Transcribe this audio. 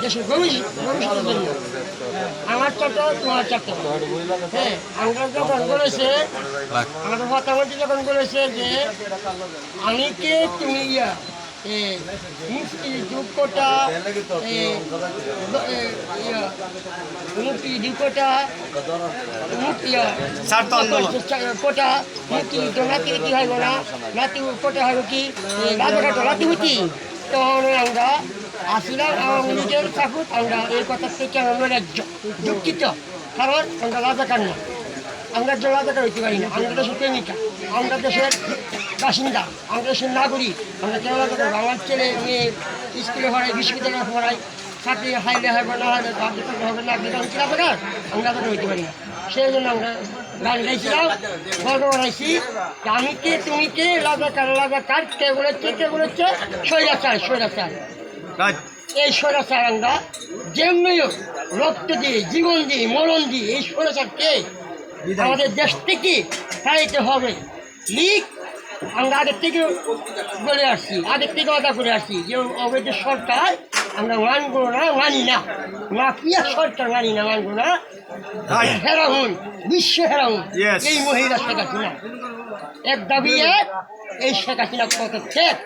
দেশের ভবিষ্যতের জন্য। আমার চারটা তোমার চারটা। হ্যাঁ, আমরা যখন বলেছে আমাদের মতামত যখন বলেছে যে আমি কে তুমি ইয়া মুক্তি দুঃখটা মুক্তি দুঃখটা কোটা মুক্তি তো নাতি কি হয় না নাতি কোটা হয় কি রাজাঘাট নাতি হইতি তখন আমরা আসিলাম আওয়ামী লীগের থাকুক আমরা এই কথা থেকে আমরা দুঃখিত কারণ আমরা রাজাকার না আমরা যে রাজাকার হইতে পারি না আমরা দেশের প্রেমিকা আমরা দেশের বাসিন্দা আমরা দেশের নাগরিক আমরা কেন রাজাকার আমার ছেলে মেয়ে স্কুলে পড়াই বিশ্ববিদ্যালয়ে পড়াই চাকরি হাইলে হবে না হলে হবে না আপনি তখন কি রাজাকার আমরা রাজাকার হইতে পারি না সেই জন্য আমরা গান গাইছিলাম গল্প বানাইছি আমি কে তুমি কে রাজাকার কে বলেছে স্বৈরাচার এই স্বৈরাচার আমরা যেমনি রক্ত দিয়ে জীবন দিয়ে মরণ দিয়ে এই স্বৈরাচারকে আমাদের দেশ থেকে তাড়াইতে হবে লিগ আমরা আগের থেকে বলে আসছি আগের থেকে কথা করে আসছি যে অবৈধ সরকার আমরা মানবো না মানি না মাফিয়া সরকার মানি না মানবো না হেরাহুন বিশ্ব হেরাহুন এই মহিলা শেখ হাসিনা এক দাবি এক এই শেখ হাসিনা কত ঠিক